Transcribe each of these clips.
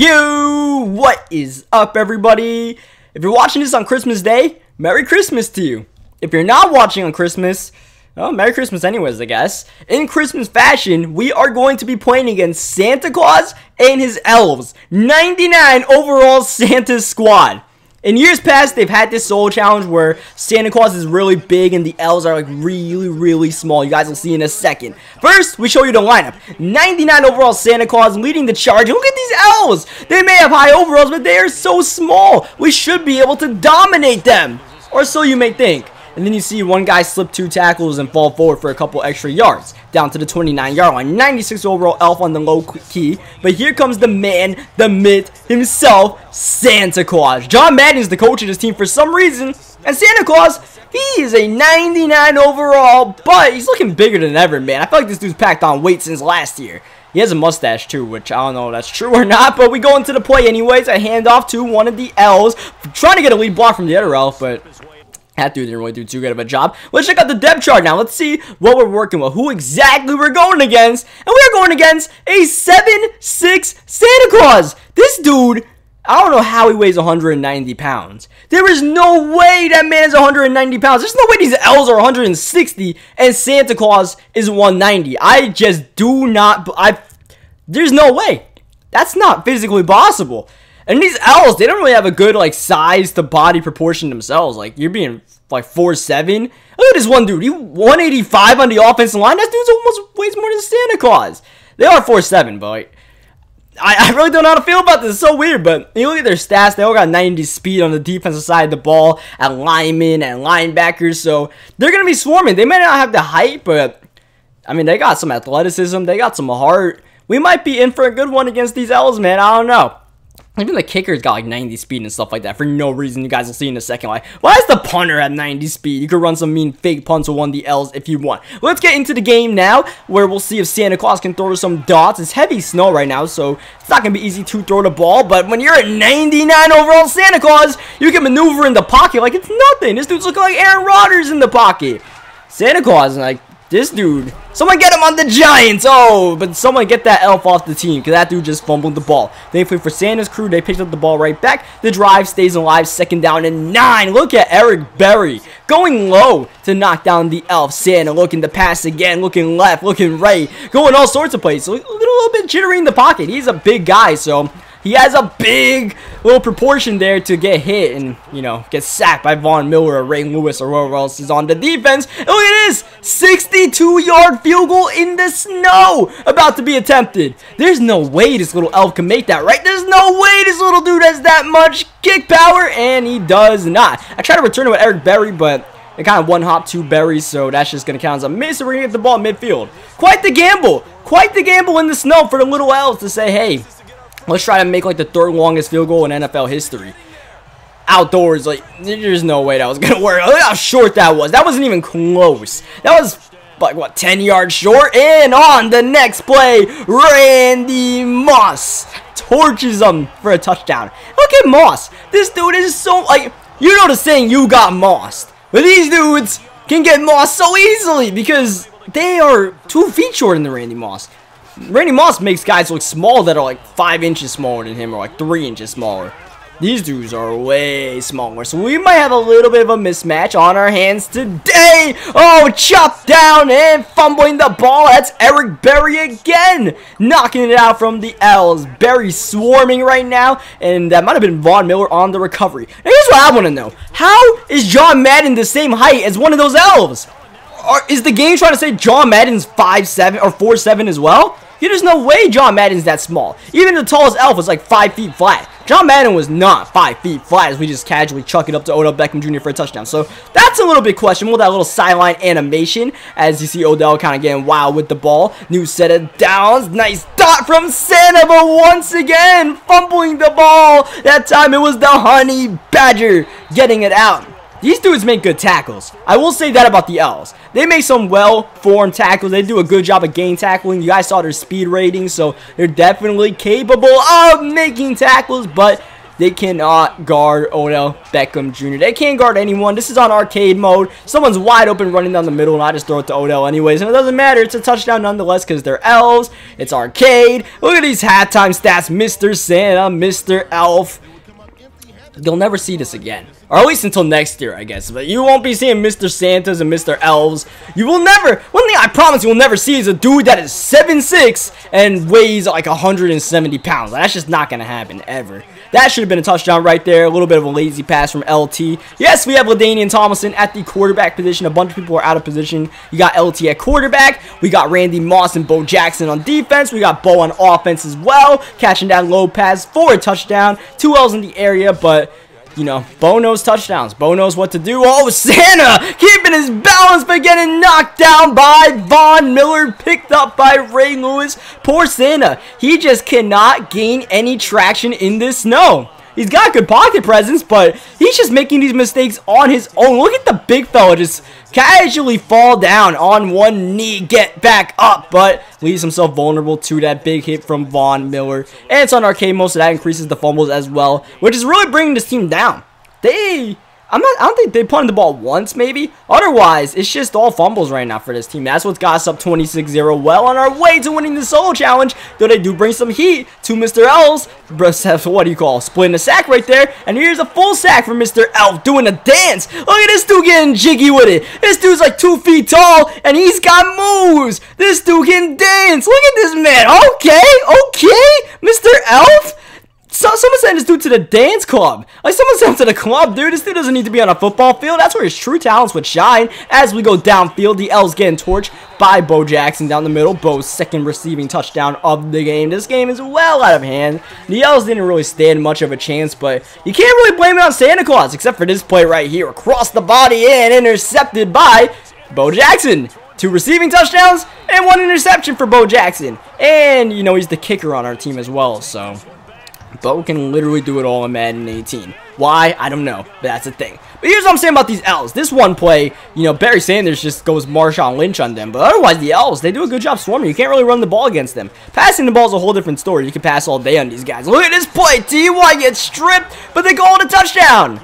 What is up, everybody? If you're watching this on Christmas Day, Merry Christmas to you. If you're not watching on Christmas, well, Merry Christmas anyways, I guess. In Christmas fashion, we are going to be playing against Santa Claus and his elves. 99 overall Santa squad. In years past, they've had this solo challenge where Santa Claus is really big and the elves are like really small. You guys will see in a second. First, we show you the lineup. 99 overall Santa Claus leading the charge. Look at these elves. They may have high overalls, but they are so small. We should be able to dominate them. Or so you may think. And then you see one guy slip 2 tackles and fall forward for a couple extra yards. Down to the 29-yard line. 96 overall elf on the low key. But here comes the man, the myth himself, Santa Claus. John Madden is the coach of this team for some reason. And Santa Claus, he is a 99 overall, but he's looking bigger than ever, man. I feel like this dude's packed on weight since last year. He has a mustache too, which I don't know if that's true or not, but we go into the play anyways. I hand off to one of the elves. Trying to get a lead block from the other elf, but that dude didn't really do too good of a job. Let's check out the depth chart now. Let's see what we're working with, who exactly we're going against. And we're going against a 7'6" Santa Claus. This dude, I don't know how he weighs 190 pounds. There is no way that man is 190 pounds. There's no way these elves are 160 and Santa Claus is 190. I just do not, there's no way. That's not physically possible. And these elves, they don't really have a good, like, size to body proportion themselves. Like, you're being, like, 4'7". Look at this one dude. He 185 on the offensive line. That dude's almost weighs more than Santa Claus. They are 4'7", but, like, I really don't know how to feel about this. It's so weird, but you look at their stats. They all got 90 speed on the defensive side of the ball, at linemen and linebackers. So, they're going to be swarming. They may not have the height, but, I mean, they got some athleticism. They got some heart. We might be in for a good one against these elves, man. I don't know. Even the kicker's got like 90 speed and stuff like that for no reason. You guys will see in a second. Like, why is the punter at 90 speed? You could run some mean fake punts with one of the L's if you want. Let's get into the game now, where we'll see if Santa Claus can throw some dots. It's heavy snow right now, so it's not going to be easy to throw the ball. But when you're at 99 overall Santa Claus, you can maneuver in the pocket like it's nothing. This dude's looking like Aaron Rodgers in the pocket. Santa Claus, like, this dude, someone get him on the Giants. Oh, but someone get that elf off the team, because that dude just fumbled the ball. Thankfully for Santa's crew, they picked up the ball right back. The drive stays alive, 2nd down and 9. Look at Eric Berry going low to knock down the elf. Santa looking to pass again, looking left, looking right, going all sorts of places. So a little bit jittery in the pocket. He's a big guy, so he has a big little proportion there to get hit and, you know, get sacked by Von Miller or Ray Lewis or whoever else is on the defense. And look at this, 62-yard field goal in the snow about to be attempted. There's no way this little elf can make that, right? There's no way this little dude has that much kick power, and he does not. I tried to return it with Eric Berry, but it kind of one-hop 2 berries, so that's just going to count as a miss, and we're going to get the ball midfield. Quite the gamble in the snow for the little elves to say, hey, let's try to make like the 3rd longest field goal in NFL history. Outdoors, like, there's no way that was going to work. Look how short that was. That wasn't even close. That was, like, what, 10 yards short? And on the next play, Randy Moss torches him for a touchdown. Look at Moss. This dude is so, like, you know the saying, you got mossed. But these dudes can get mossed so easily because they are 2 feet shorter than Randy Moss. Randy Moss makes guys look small that are like 5 inches smaller than him or like 3 inches smaller. These dudes are way smaller, so we might have a little bit of a mismatch on our hands today. Oh, chopped down and fumbling the ball. That's Eric Berry again, knocking it out from the L's. Berry swarming right now, and that might have been Von Miller on the recovery. Now, here's what I want to know. How is John Madden the same height as one of those elves? Or is the game trying to say John Madden's 5'7" or 4'7" as well? Yeah, there's no way John Madden's that small. Even the tallest elf was like 5 feet flat. John Madden was not 5 feet flat as we just casually chuck it up to Odell Beckham Jr. for a touchdown. So that's a little bit questionable, that little sideline animation as you see Odell kind of getting wild with the ball. New set of downs. Nice dot from Santa, but once again, fumbling the ball. That time it was the Honey Badger getting it out. These dudes make good tackles. I will say that about the Elves. They make some well-formed tackles. They do a good job of game tackling. You guys saw their speed rating, so they're definitely capable of making tackles, but They cannot guard Odell Beckham Jr. They can't guard anyone. This is on arcade mode. Someone's wide open running down the middle, and I just throw it to Odell anyways. And it doesn't matter. It's a touchdown nonetheless because they're elves. It's arcade. Look at these halftime stats. Mr. Santa, Mr. Elf. You'll never see this again. Or at least until next year, I guess. But you won't be seeing Mr. Santas and Mr. Elves. You will never. One thing I promise you will never see is a dude that is 7'6" and weighs like 170 pounds. That's just not going to happen ever. That should have been a touchdown right there. A little bit of a lazy pass from LT. Yes, we have LaDainian Tomlinson at the quarterback position. A bunch of people are out of position. You got LT at quarterback. We got Randy Moss and Bo Jackson on defense. We got Bo on offense as well. Catching down low pass for a touchdown. 2 L's in the area, but you know, Bo knows touchdowns. Bo knows what to do. Oh, Santa keeping his balance but getting knocked down by Von Miller. Picked up by Ray Lewis. Poor Santa. He just cannot gain any traction in this snow. He's got good pocket presence, but he's just making these mistakes on his own. Look at the big fella just casually fall down on one knee, get back up, but leaves himself vulnerable to that big hit from Von Miller. And it's on arcade mode, so that increases the fumbles as well, which is really bringing this team down. I don't think they punted the ball once, maybe. Otherwise, it's just all fumbles right now for this team. That's what's got us up 26-0. Well on our way to winning the solo challenge. Though they do bring some heat to Mr. Elves. What do you call? Splitting a sack right there. And here's a full sack from Mr. Elf doing a dance. Look at this dude getting jiggy with it. This dude's like 2 feet tall and he's got moves. This dude can dance. Look at this man. Okay, Mr. Elf. So someone sent this dude to the dance club. Like, someone sent him to the club, dude. This dude doesn't need to be on a football field. That's where his true talents would shine. As we go downfield, the Elves getting torched by Bo Jackson down the middle. Bo's second receiving touchdown of the game. This game is well out of hand. The Elves didn't really stand much of a chance, but you can't really blame it on Santa Claus, except for this play right here. Across the body and intercepted by Bo Jackson. 2 receiving touchdowns and 1 interception for Bo Jackson. And, you know, he's the kicker on our team as well, so Bo can literally do it all in Madden 18. Why? I don't know, but that's the thing. But here's what I'm saying about these Elves. This one play, you know, Barry Sanders just goes Marshawn Lynch on them. But otherwise, the Elves, they do a good job swarming. You can't really run the ball against them. Passing the ball is a whole different story. You can pass all day on these guys. Look at this play. T.Y. gets stripped, but they call it a touchdown.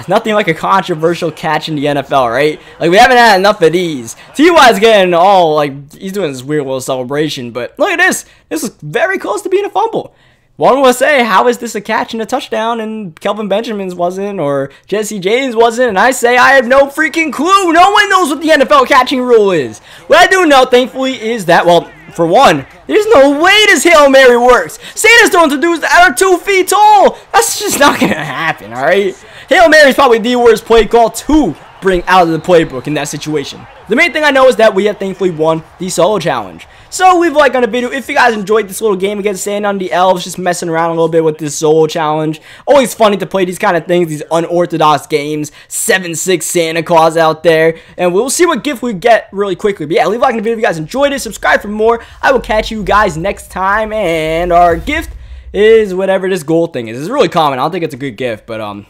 Nothing like a controversial catch in the NFL, right? Like, we haven't had enough of these. T.Y.'s getting all, like, he's doing this weird little celebration. But look at this. This is very close to being a fumble. One will say, how is this a catch and a touchdown and Kelvin Benjamin's wasn't or Jesse James wasn't? And I say I have no freaking clue. No one knows what the NFL catching rule is. What I do know, thankfully, is that, well, for one, there's no way this Hail Mary works. Santa's throwing to dudes that are 2 feet tall. That's just not going to happen, all right? Hail Mary is probably the worst play call to bring out of the playbook in that situation. The main thing I know is that we have thankfully won the solo challenge. So leave a like on the video if you guys enjoyed this little game against Santa on the Elves, just messing around a little bit with this solo challenge. Always funny to play these kind of things, these unorthodox games. 7'6" Santa Claus out there. And we'll see what gift we get really quickly. But yeah, leave a like on the video if you guys enjoyed it. Subscribe for more. I will catch you guys next time. And our gift is whatever this gold thing is. It's really common. I don't think it's a good gift, but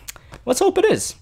let's hope it is.